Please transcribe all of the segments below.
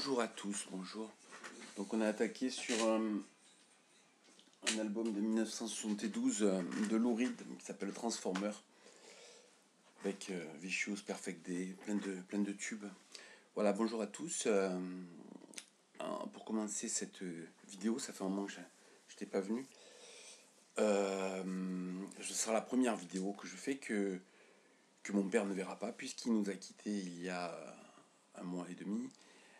Bonjour à tous, bonjour. Donc on a attaqué sur un album de 1972 de Lou Reed qui s'appelle Transformer avec Vicious, Perfect Day, plein de tubes. Voilà, bonjour à tous. Pour commencer cette vidéo, ça fait un moment que je n'étais pas venu. Ce sera la première vidéo que je fais que mon père ne verra pas puisqu'il nous a quittés il y a un mois et demi.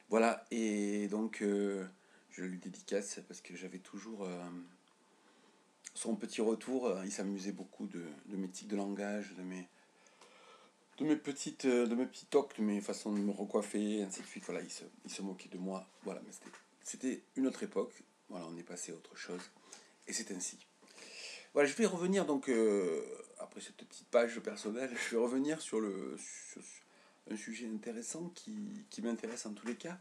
Voilà, et donc je lui dédicace parce que j'avais toujours son petit retour. Il s'amusait beaucoup de mes tics de langage, de mes petits tocs, de mes façons de me recoiffer, ainsi de suite. Voilà, il se moquait de moi. Voilà, mais c'était une autre époque. Voilà, on est passé à autre chose. Et c'est ainsi. Voilà, je vais revenir donc, après cette petite page personnelle, je vais revenir sur un sujet intéressant qui m'intéresse en tous les cas.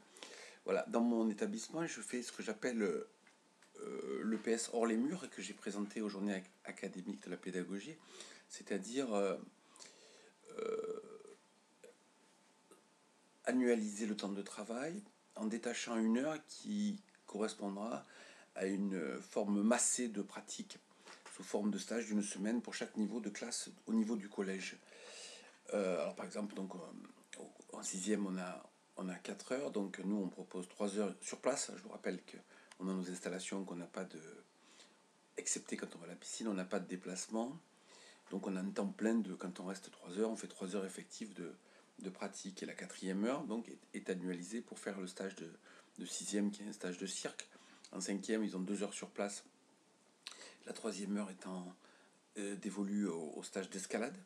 Voilà, dans mon établissement, je fais ce que j'appelle l'EPS hors les murs et que j'ai présenté aux journées académiques de la pédagogie, c'est-à-dire annualiser le temps de travail en détachant une heure qui correspondra à une forme massée de pratique sous forme de stage d'une semaine pour chaque niveau de classe au niveau du collège. Alors par exemple, donc, en sixième, on a 4 heures, donc nous on propose 3 heures sur place. Je vous rappelle qu'on a nos installations, qu'on n'a pas de, excepté quand on va à la piscine, on n'a pas de déplacement. Donc on a un temps plein de, quand on reste 3 heures, on fait 3 heures effectives de pratique. Et la quatrième heure donc, est annualisée pour faire le stage de sixième qui est un stage de cirque. En cinquième, ils ont 2 heures sur place. La troisième heure étant dévolue au stage d'escalade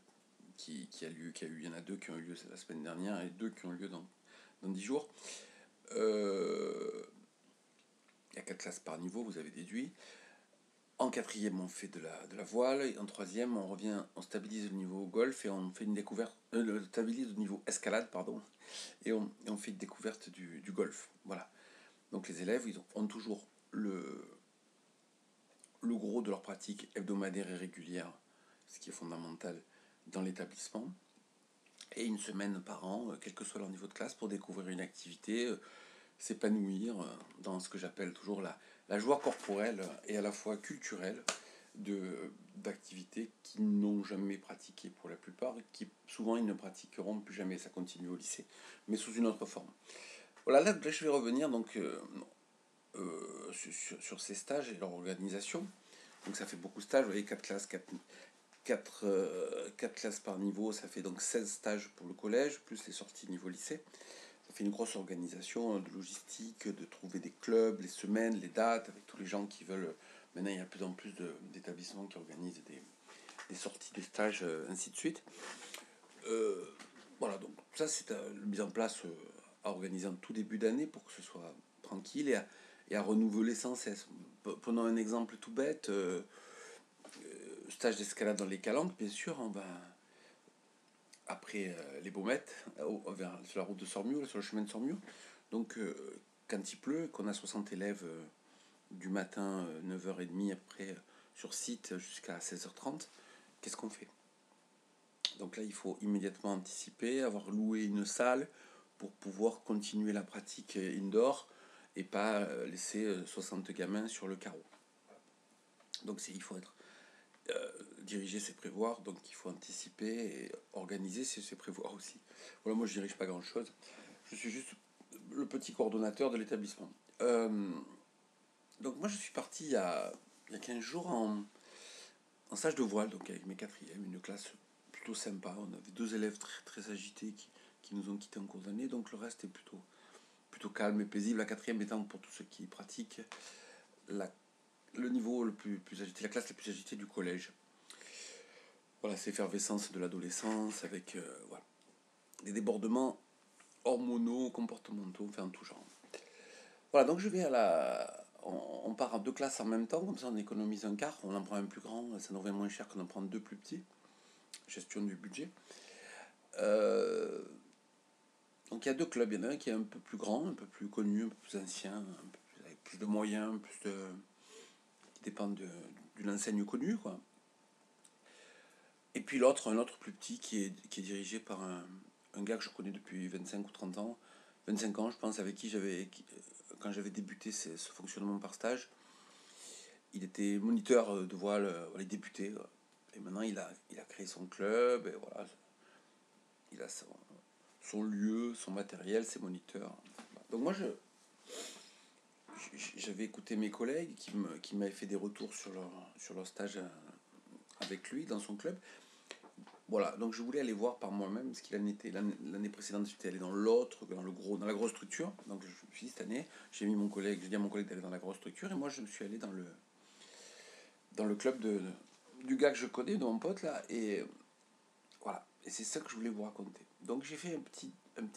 qui a eu, il y en a 2 qui ont eu lieu la semaine dernière et 2 qui ont eu lieu dans 10 jours. Il y a 4 classes par niveau, vous avez déduit. En quatrième, on fait de la voile. Et en troisième, on stabilise le niveau golf et on fait une découverte. Stabilise le niveau escalade, pardon. Et on fait une découverte du golf. Voilà. Donc les élèves, ils ont toujours le gros de leur pratique hebdomadaire et régulière, ce qui est fondamental dans l'établissement. Et une semaine par an, quel que soit leur niveau de classe, pour découvrir une activité, s'épanouir dans ce que j'appelle toujours la joie corporelle et à la fois culturelle d'activités qu'ils n'ont jamais pratiquées pour la plupart, et qui souvent ils ne pratiqueront plus jamais. Ça continue au lycée, mais sous une autre forme. Voilà, là je vais revenir donc sur ces stages et leur organisation. Donc ça fait beaucoup de stages, vous voyez, 4 classes, 4 classes par niveau, ça fait donc 16 stages pour le collège, plus les sorties niveau lycée. Ça fait une grosse organisation de logistique, de trouver des clubs, les semaines, les dates, avec tous les gens qui veulent. Maintenant, il y a de plus en plus d'établissements qui organisent des sorties, des stages, ainsi de suite. Voilà, donc ça, c'est mis en place à organiser en tout début d'année pour que ce soit tranquille et à renouveler sans cesse. Prenons un exemple tout bête. Stage d'escalade dans les Calanques, bien sûr, on va après les Baumettes, sur la route de Sormiou, sur le chemin de Sormiou. Donc, quand il pleut, qu'on a 60 élèves du matin, 9h30, après sur site jusqu'à 16h30, qu'est-ce qu'on fait? Donc là, il faut immédiatement anticiper, avoir loué une salle pour pouvoir continuer la pratique indoor et pas laisser 60 gamins sur le carreau. Donc il faut être diriger, c'est prévoir, donc il faut anticiper et organiser, c'est prévoir aussi. Voilà, moi je dirige pas grand chose, je suis juste le petit coordonnateur de l'établissement. Donc moi je suis parti il y a 15 jours en stage de voile, donc avec mes quatrièmes, une classe plutôt sympa. On avait 2 élèves très agités qui nous ont quittés en cours d'année, donc le reste est plutôt calme et paisible. La quatrième étant pour tous ceux qui pratiquent le niveau le plus agité, la classe la plus agitée du collège. Voilà, c'est l'effervescence de l'adolescence avec voilà, des débordements hormonaux, comportementaux, enfin tout genre. Voilà, donc je vais on part à 2 classes en même temps, comme ça on économise un quart, on en prend un plus grand, ça nous revient moins cher qu'on en prend 2 plus petits. Gestion du budget. Donc il y a 2 clubs, il y en a un qui est un peu plus grand, un peu plus connu, un peu plus ancien, avec plus de moyens, qui dépend d'une enseigne connue, quoi. Et puis l'autre, un autre plus petit qui est dirigé par un gars que je connais depuis 25 ou 30 ans, 25 ans, je pense, avec qui quand j'avais débuté ce fonctionnement par stage. Il était moniteur de voile, voilà, il débutait. Voilà. Et maintenant, il a créé son club, et voilà, il a son lieu, son matériel, ses moniteurs. Donc moi, j'avais écouté mes collègues qui m'avaient fait des retours sur leur stage avec lui dans son club. Voilà, donc je voulais aller voir par moi-même ce qu'il en était. L'année précédente, j'étais allé dans la grosse structure. Donc je me suis dit, cette année, j'ai dit à mon collègue d'aller dans la grosse structure, et moi je me suis allé dans le club du gars que je connais, de mon pote là, et voilà. Et c'est ça que je voulais vous raconter. Donc j'ai fait un petit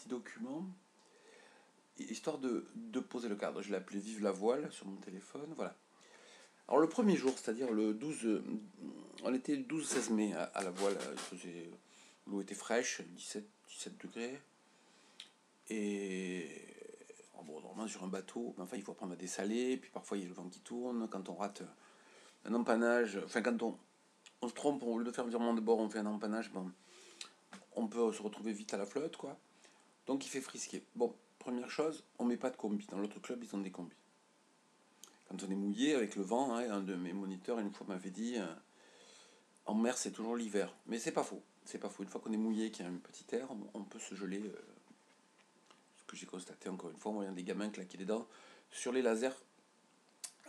document, histoire de poser le cadre. Je l'ai appelé Vive la voile sur mon téléphone, voilà. Alors le premier jour, c'est-à-dire le 12, on était le 12-16 mai à la voile, l'eau était fraîche, 17 degrés, et bon, normalement sur un bateau, enfin il faut apprendre à dessaler, puis parfois il y a le vent qui tourne, quand on rate un empannage, enfin quand on se trompe, au lieu de faire le virement de bord, on fait un empannage, bon, on peut se retrouver vite à la flotte, quoi. Donc il fait frisquer. Bon, première chose, on met pas de combi. Dans l'autre club, ils ont des combis. Quand on est mouillé avec le vent, hein, un de mes moniteurs une fois m'avait dit en mer c'est toujours l'hiver. Mais c'est pas faux. C'est pas faux. Une fois qu'on est mouillé, qu'il y a un petit air, on peut se geler. Ce que j'ai constaté encore une fois, en voyant des gamins claquer les dents sur les lasers.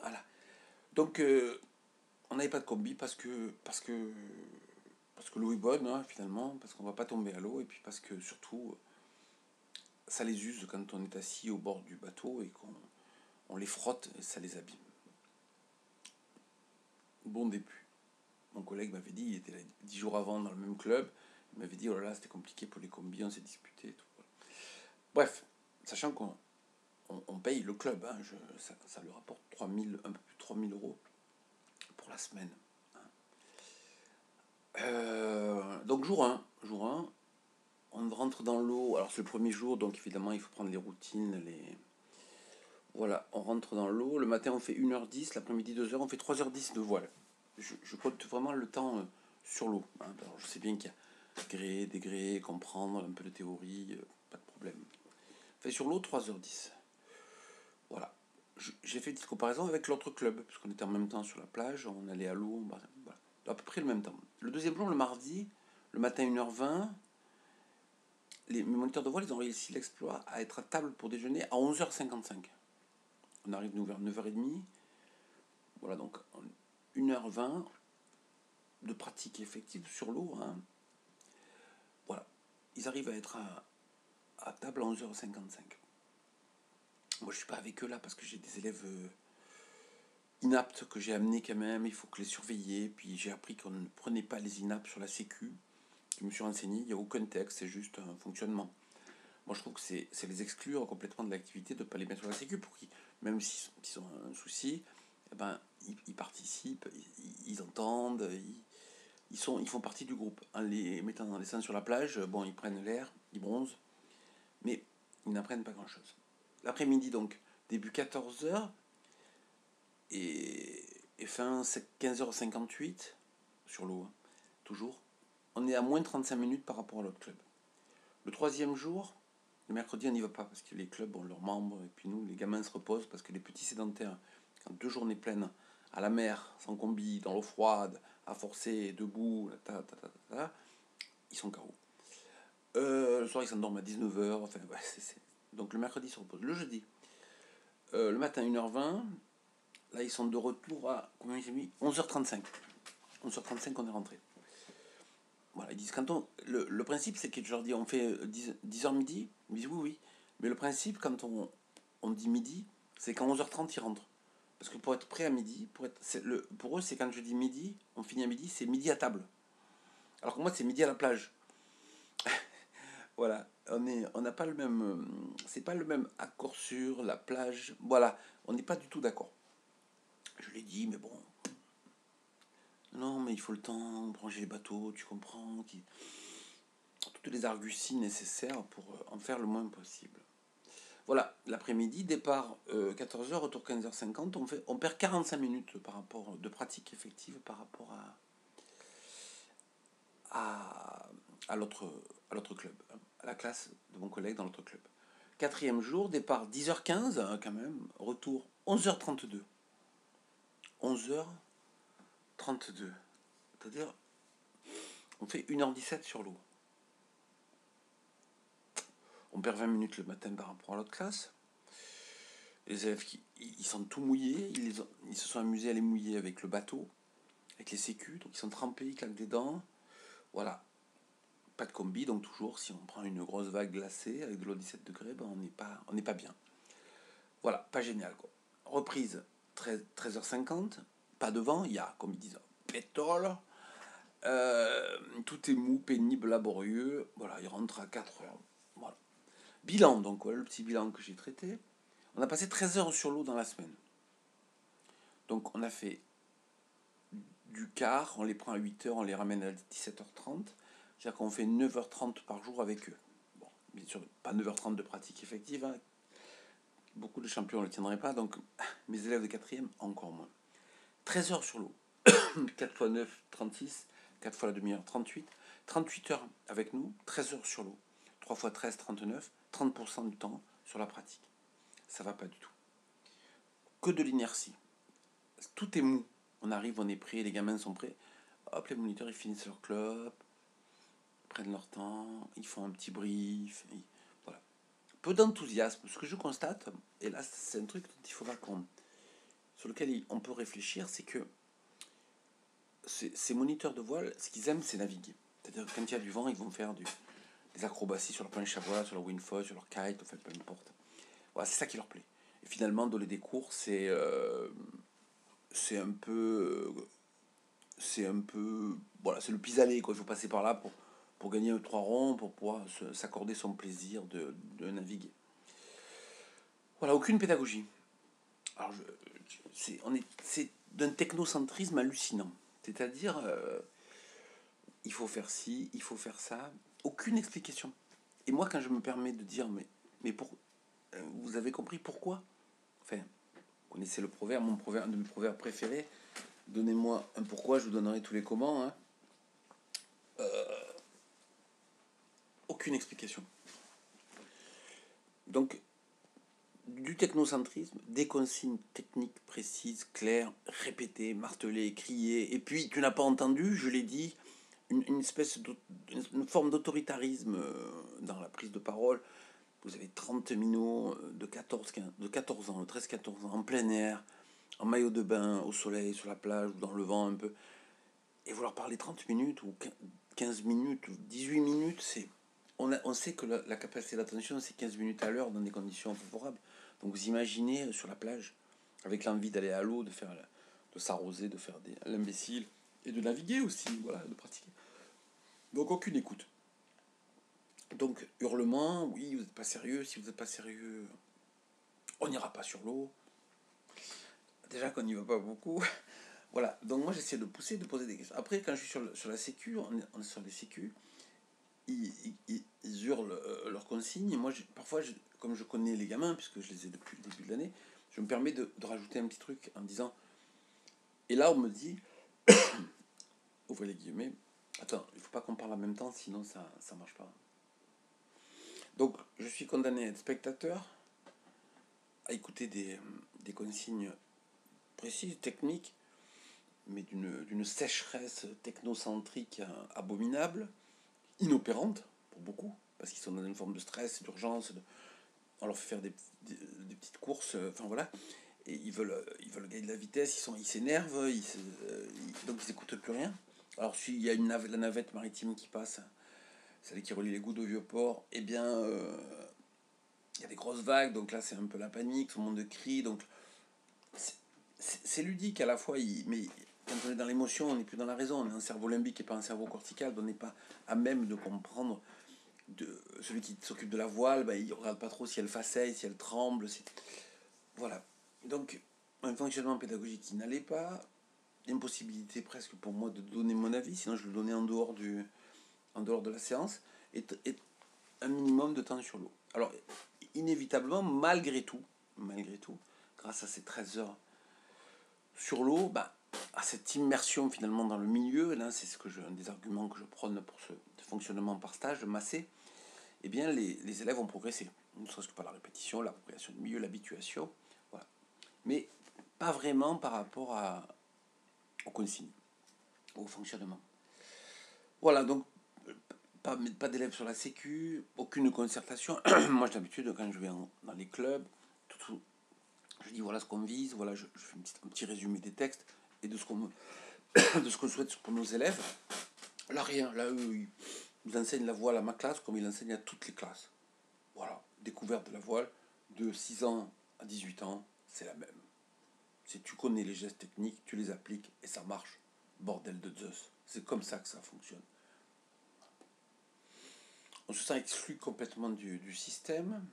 Voilà. Donc on n'avait pas de combi parce que l'eau est bonne, hein, finalement, parce qu'on va pas tomber à l'eau, et puis parce que surtout ça les use quand on est assis au bord du bateau et qu'on les frotte, et ça les abîme. Bon début. Mon collègue m'avait dit, il était là 10 jours avant dans le même club, il m'avait dit, oh là là, c'était compliqué pour les combis, on s'est disputé et tout. Bref, sachant qu'on paye le club, hein, ça lui rapporte 3000, un peu plus de 3000 euros pour la semaine. Donc jour 1, on rentre dans l'eau, alors c'est le premier jour, donc évidemment il faut prendre les routines, Voilà, on rentre dans l'eau, le matin on fait 1h10, l'après-midi 2h, on fait 3h10 de voile. Je compte vraiment le temps sur l'eau. Hein. Alors, je sais bien qu'il y a gré, dégré, comprendre, un peu de théorie, pas de problème. On fait sur l'eau 3h10. Voilà. J'ai fait une petite comparaison avec l'autre club, parce qu'on était en même temps sur la plage, on allait à l'eau, voilà. À peu près le même temps. Le deuxième jour, le mardi, le matin 1h20, mes moniteurs de voile, ils ont réussi l'exploit à être à table pour déjeuner à 11h55. On arrive nous vers 9h30. Voilà, donc 1h20 de pratique effective sur l'eau. Hein. Voilà. Ils arrivent à être à table à 11h55. Moi, je suis pas avec eux là parce que j'ai des élèves inaptes que j'ai amenés quand même. Il faut que les surveiller. Puis j'ai appris qu'on ne prenait pas les inaptes sur la sécu. Je me suis renseigné. Il n'y a aucun texte. C'est juste un fonctionnement. Moi, je trouve que c'est les exclure complètement de l'activité de ne pas les mettre sur la sécu pour qu'ils, même s'ils ont un souci, eh ben, ils participent, ils entendent, ils font partie du groupe. En les mettant dans les scènes sur la plage, bon, ils prennent l'air, ils bronzent, mais ils n'apprennent pas grand-chose. L'après-midi, donc, début 14h et fin 15h58 sur l'eau, hein, toujours. On est à moins de 35 minutes par rapport à l'autre club. Le troisième jour, le mercredi, on n'y va pas parce que les clubs ont leurs membres et puis nous, les gamins se reposent parce que les petits sédentaires, quand 2 journées pleines à la mer, sans combi, dans l'eau froide, à forcer, debout, ils sont KO. Le soir, ils s'endorment à 19h. Enfin, ouais, donc le mercredi, ils se reposent. Le jeudi, le matin, 1h20. Là, ils sont de retour à combien j'ai mis 11h35. 11h35, on est rentré. Voilà, ils disent le principe, c'est que je leur dis on fait 10h midi. Ils me disent oui, oui. Mais le principe, quand on dit midi, c'est qu'à 11h30, ils rentrent. Parce que pour être prêt à midi, pour eux, c'est quand je dis midi, on finit à midi, c'est midi à table. Alors que moi, c'est midi à la plage. Voilà, on n'a pas le même, c'est pas le même accord sur la plage. Voilà, on n'est pas du tout d'accord. Je l'ai dit, mais bon, non, mais il faut le temps, brancher les bateaux, tu comprends, toutes les arguties nécessaires pour en faire le moins possible. Voilà, l'après-midi, départ 14h, retour 15h50, on perd 45 minutes par rapport de pratique effective par rapport à l'autre club, à la classe de mon collègue dans l'autre club. Quatrième jour, départ 10h15, hein, quand même, retour 11h32. 11h32. C'est-à-dire, on fait 1h17 sur l'eau. On perd 20 minutes le matin par rapport à l'autre classe. Les élèves, ils sont tout mouillés, ils se sont amusés à les mouiller avec le bateau, avec les sécus, donc ils sont trempés, ils claquent des dents. Voilà. Pas de combi, donc toujours, si on prend une grosse vague glacée avec de l'eau 17 degrés, ben on n'est pas bien. Voilà, pas génial, quoi. Reprise 13h50, pas de vent, il y a, comme ils disent, pétrole. Tout est mou, pénible, laborieux. Voilà, il rentre à 4 heures. Voilà. Bilan, donc, voilà, le petit bilan que j'ai traité. On a passé 13 heures sur l'eau dans la semaine. Donc, on a fait du quart, on les prend à 8 heures, on les ramène à 17h30. C'est-à-dire qu'on fait 9h30 par jour avec eux. Bon, bien sûr, pas 9h30 de pratique effective, hein. Beaucoup de champions ne le tiendraient pas, donc mes élèves de 4e, encore moins. 13 heures sur l'eau. 4 x 9, 36. 4 fois la demi-heure, 38. 38 heures avec nous, 13 heures sur l'eau. 3 x 13, 39. 30% du temps sur la pratique. Ça va pas du tout. Que de l'inertie. Tout est mou. On arrive, on est prêt, les gamins sont prêts. Hop, les moniteurs, ils finissent leur club, prennent leur temps, ils font un petit brief. Voilà. Peu d'enthousiasme. Ce que je constate, et là, c'est un truc dont il faudra sur lequel on peut réfléchir, c'est que ces moniteurs de voile, ce qu'ils aiment, c'est naviguer. C'est-à-dire que quand il y a du vent, ils vont faire des acrobaties sur leur planche à voile, sur leur windfoil, sur leur kite, en fait, peu importe. Voilà, c'est ça qui leur plaît. Et finalement, donner des cours, c'est un peu... Voilà, c'est le pis-aller, quoi. Il faut passer par là pour gagner 3 ronds, pour pouvoir s'accorder son plaisir de naviguer. Voilà, aucune pédagogie. Alors, c'est d'un technocentrisme hallucinant. C'est-à-dire, il faut faire ci, il faut faire ça. Aucune explication. Et moi, quand je me permets de dire, vous avez compris pourquoi? Enfin, vous connaissez le proverbe, un de mes proverbes préférés. Donnez-moi un pourquoi, je vous donnerai tous les comment. Hein. Aucune explication. Donc, du technocentrisme, des consignes techniques précises, claires, répétées, martelées, criées, et puis tu n'as pas entendu, je l'ai dit, une une forme d'autoritarisme dans la prise de parole. Vous avez 30 minots de 14 ans, de 13-14 ans, en plein air, en maillot de bain, au soleil, sur la plage, ou dans le vent un peu, et vous leur parlez 30 minutes, ou 15 minutes, ou 18 minutes, on sait que la capacité d'attention, c'est 15 minutes à l'heure dans des conditions favorables. Donc vous imaginez sur la plage, avec l'envie d'aller à l'eau, de s'arroser, de faire l'imbécile, et de naviguer aussi, voilà, de pratiquer. Donc aucune écoute. Donc hurlement, oui, vous n'êtes pas sérieux, si vous n'êtes pas sérieux, on n'ira pas sur l'eau. Déjà qu'on n'y va pas beaucoup. Voilà, donc moi j'essaie de pousser, de poser des questions. Après, quand je suis sur la sécu, on est sur les sécu, ils hurlent leurs consignes. Et moi, parfois, comme je connais les gamins, puisque je les ai depuis le début de l'année, je me permets de rajouter un petit truc en disant. Et là, on me dit, ouvrez les guillemets, attends, il ne faut pas qu'on parle en même temps, sinon ça ne marche pas. Donc, je suis condamné à être spectateur, à écouter des consignes précises, techniques, mais d'une sécheresse technocentrique abominable, inopérante pour beaucoup, parce qu'ils sont dans une forme de stress, d'urgence, on leur fait faire des petites courses, enfin voilà, et ils veulent gagner de la vitesse, ils s'énervent, donc ils n'écoutent plus rien. Alors s'il y a la navette maritime qui passe, celle qui relie les Goudes au Vieux-Port, eh bien, il y a des grosses vagues, donc là c'est un peu la panique, tout le monde crie, donc c'est ludique à la fois, mais quand on est dans l'émotion, on n'est plus dans la raison, on est un cerveau limbique et pas un cerveau cortical, on n'est pas à même de comprendre. Celui qui s'occupe de la voile, il ne regarde pas trop si elle faceille, si elle tremble. Voilà. Donc, un fonctionnement pédagogique qui n'allait pas, impossibilité presque pour moi de donner mon avis, sinon je le donnais en dehors de la séance, et un minimum de temps sur l'eau. Alors, inévitablement, malgré tout, grâce à ces 13 heures sur l'eau, à cette immersion finalement dans le milieu, là c'est un des arguments que je prône pour ce fonctionnement par stage, de masser, eh bien les élèves ont progressé. ne serait-ce que par la répétition, l'appropriation du milieu, l'habituation, voilà. Mais pas vraiment par rapport aux consignes, au fonctionnement. Voilà, donc pas d'élèves sur la sécu, aucune concertation. Moi, j'ai l'habitude, quand je vais dans les clubs, je dis voilà ce qu'on vise, voilà, je fais un petit résumé des textes et de ce qu'on souhaite pour nos élèves. Là, rien. Là, eux, ils enseignent la voile à ma classe comme ils l'enseignent à toutes les classes. Voilà, découverte de la voile, de 6 ans à 18 ans, c'est la même. Si tu connais les gestes techniques, tu les appliques et ça marche. Bordel de Zeus. C'est comme ça que ça fonctionne. On se sent exclu complètement du système.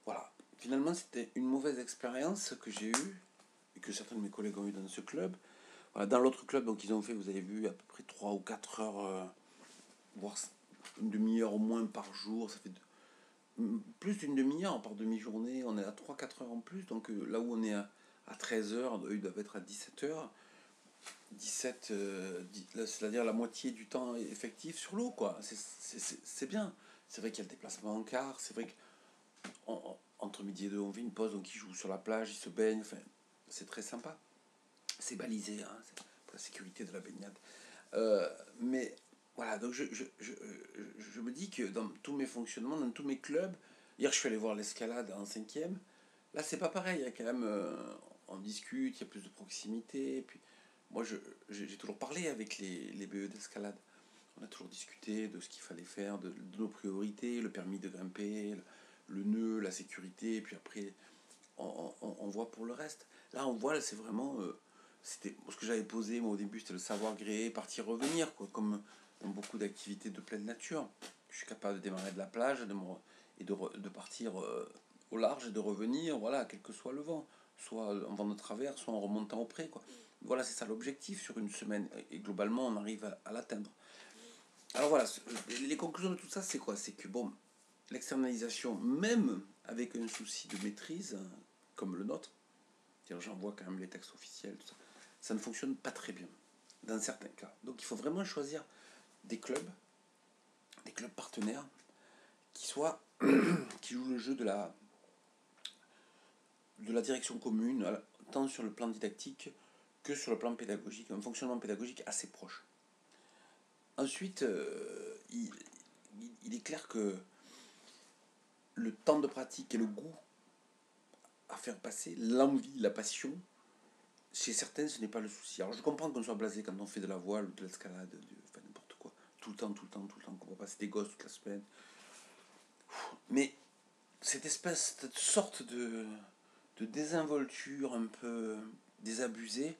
Voilà. Finalement, c'était une mauvaise expérience que j'ai eue et que certains de mes collègues ont eu dans ce club. Voilà, dans l'autre club, donc ils ont fait, vous avez vu, à peu près 3 ou 4 heures, voire une demi-heure au moins par jour. Ça fait plus d'une demi-heure par demi-journée. On est à 3-4 heures en plus. Donc là où on est à 13 heures, eux, ils doivent être à 17 heures. 17, c'est-à-dire la moitié du temps effectif sur l'eau, quoi. C'est bien. C'est vrai qu'il y a le déplacement en car. C'est vrai qu'entre midi et deux, on fait une pause, donc ils jouent sur la plage, ils se baignent. Enfin, c'est très sympa. C'est balisé, hein, pour la sécurité de la baignade. Mais voilà, donc je me dis que dans tous mes fonctionnements, dans tous mes clubs, hier je suis allé voir l'escalade en cinquième. Là, c'est pas pareil. Il y a quand même, on discute, il y a plus de proximité. Et puis, moi, j'ai toujours parlé avec les BE d'escalade. On a toujours discuté de ce qu'il fallait faire, de nos priorités, le permis de grimper, le nœud, la sécurité. Et puis après, on voit pour le reste. Là, on voit, c'est vraiment. C'était ce que j'avais posé moi au début, c'était le savoir gréer, partir, revenir, quoi, comme dans beaucoup d'activités de pleine nature. Je suis capable de démarrer de la plage de partir au large et de revenir, voilà, quel que soit le vent, soit en vent de travers, soit en remontant au près, quoi. Voilà, c'est ça l'objectif sur une semaine, et globalement, on arrive à l'atteindre. Alors voilà, les conclusions de tout ça, c'est quoi? C'est que bon, l'externalisation, même avec un souci de maîtrise, hein, comme le nôtre, c'est-à-dire j'envoie quand même les textes officiels, tout ça, ça ne fonctionne pas très bien, dans certains cas. Donc il faut vraiment choisir des clubs partenaires, qui soient, qui jouent le jeu de la direction commune, tant sur le plan didactique que sur le plan pédagogique, un fonctionnement pédagogique assez proche. Ensuite, il est clair que le temps de pratique et le goût à faire passer, l'envie, la passion, chez certains, ce n'est pas le souci. Alors je comprends qu'on soit blasé quand on fait de la voile ou de l'escalade, enfin n'importe quoi, tout le temps, qu'on va passer des gosses toute la semaine. Mais cette sorte de désinvolture un peu désabusée,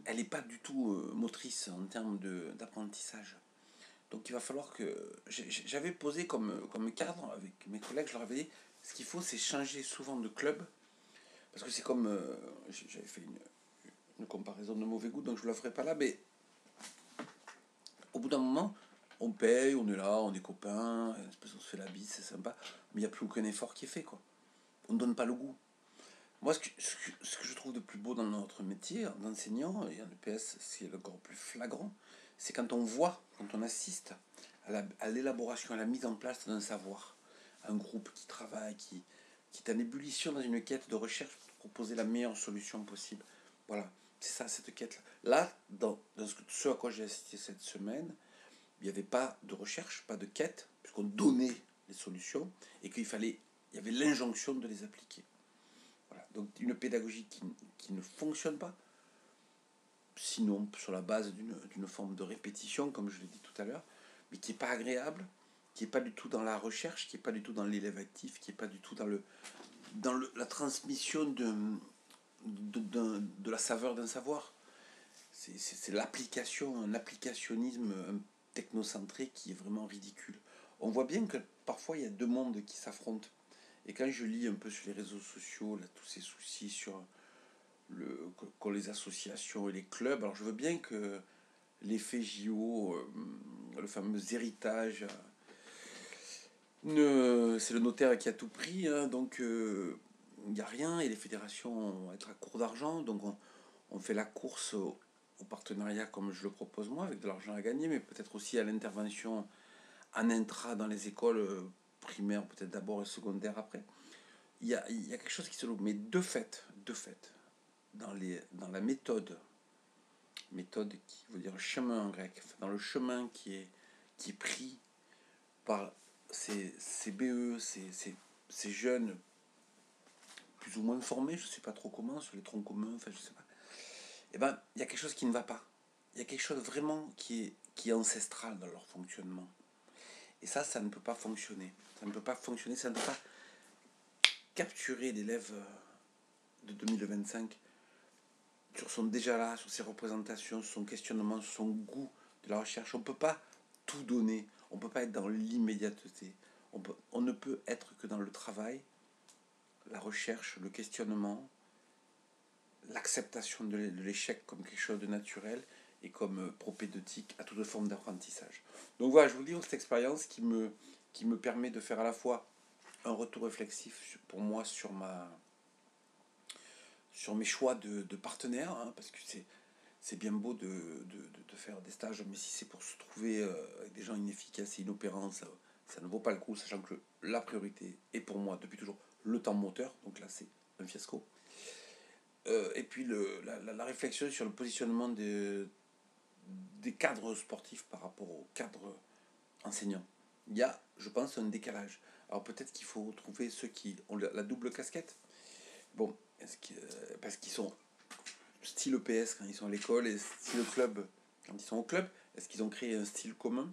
elle n'est pas du tout motrice en termes d'apprentissage. Donc il va falloir que... J'avais posé comme cadre avec mes collègues, je leur avais dit, ce qu'il faut c'est changer souvent de club, parce que c'est comme... j'avais fait une comparaison de mauvais goût, donc je ne la ferai pas là, mais au bout d'un moment, on paye, on est là, on est copains, on se fait la bise, c'est sympa, mais il n'y a plus aucun effort qui est fait, quoi. On ne donne pas le goût. Moi, ce que je trouve de plus beau dans notre métier d'enseignant, et en EPS, c'est encore plus flagrant, c'est quand on voit, quand on assiste à l'élaboration, à la mise en place d'un savoir, un groupe qui travaille, qui est en ébullition dans une quête de recherche pour proposer la meilleure solution possible. Voilà, c'est ça, cette quête-là. Là, dans ce à quoi j'ai assisté cette semaine, il n'y avait pas de recherche, pas de quête, puisqu'on donnait les solutions, et il y avait l'injonction de les appliquer. Voilà. Donc une pédagogie qui ne fonctionne pas, sinon sur la base d'une forme de répétition, comme je l'ai dit tout à l'heure, mais qui n'est pas agréable, qui n'est pas du tout dans la recherche, qui n'est pas du tout dans l'élève actif, qui n'est pas du tout dans la transmission de la saveur d'un savoir. C'est l'application, un applicationnisme technocentré qui est vraiment ridicule. On voit bien que parfois il y a deux mondes qui s'affrontent. Et quand je lis un peu sur les réseaux sociaux, là, tous ces soucis sur qu'ont les associations et les clubs, alors je veux bien que l'effet JO, le fameux héritage, c'est le notaire qui a tout pris, hein, donc il n'y a rien et les fédérations vont être à court d'argent, donc on fait la course au partenariat comme je le propose moi, avec de l'argent à gagner, mais peut-être aussi à l'intervention en intra dans les écoles primaire peut-être d'abord et secondaire après. Il y a quelque chose qui se loue. Mais de fait, dans la méthode qui veut dire chemin en grec, dans le chemin qui est pris par ces BE, ces jeunes plus ou moins formés, je ne sais pas trop comment, sur les troncs communs, enfin je sais pas, et ben il y a quelque chose qui ne va pas. Il y a quelque chose vraiment qui est ancestral dans leur fonctionnement. Et ça ne peut pas fonctionner. Ça ne peut pas fonctionner, ça ne peut pas capturer l'élève de 2025 sur son déjà là, sur ses représentations, sur son questionnement, sur son goût de la recherche. On ne peut pas tout donner. On ne peut pas être dans l'immédiateté. On ne peut être que dans le travail, la recherche, le questionnement, l'acceptation de l'échec comme quelque chose de naturel et comme propédeutique à toute forme d'apprentissage. Donc voilà, je vous livre cette expérience qui me permet de faire à la fois un retour réflexif pour moi sur mes choix de partenaires, hein, parce que c'est bien beau de faire des stages, mais si c'est pour se trouver avec des gens inefficaces et inopérants, ça ne vaut pas le coup, sachant que la priorité est pour moi depuis toujours le temps moteur, donc là c'est un fiasco. Et puis la réflexion sur le positionnement des cadres sportifs par rapport aux cadres enseignants. Il y a, je pense, un décalage. Alors peut-être qu'il faut trouver ceux qui ont la double casquette. Bon, parce qu'ils sont style EPS quand ils sont à l'école et style club quand ils sont au club. Est-ce qu'ils ont créé un style commun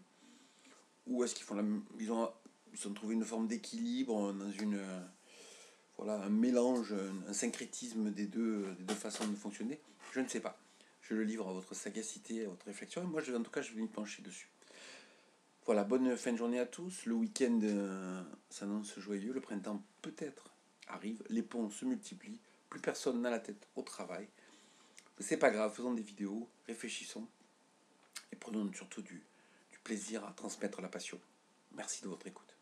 ou est-ce qu'ils font ils ont trouvé une forme d'équilibre dans voilà, un mélange, un syncrétisme des deux façons de fonctionner? Je ne sais pas. Je le livre à votre sagacité, à votre réflexion. Et moi, en tout cas, je vais m'y pencher dessus. Voilà, bonne fin de journée à tous. Le week-end s'annonce joyeux. Le printemps peut-être arrive. Les ponts se multiplient. Plus personne n'a la tête au travail. C'est pas grave, faisons des vidéos, réfléchissons et prenons surtout du plaisir à transmettre la passion. Merci de votre écoute.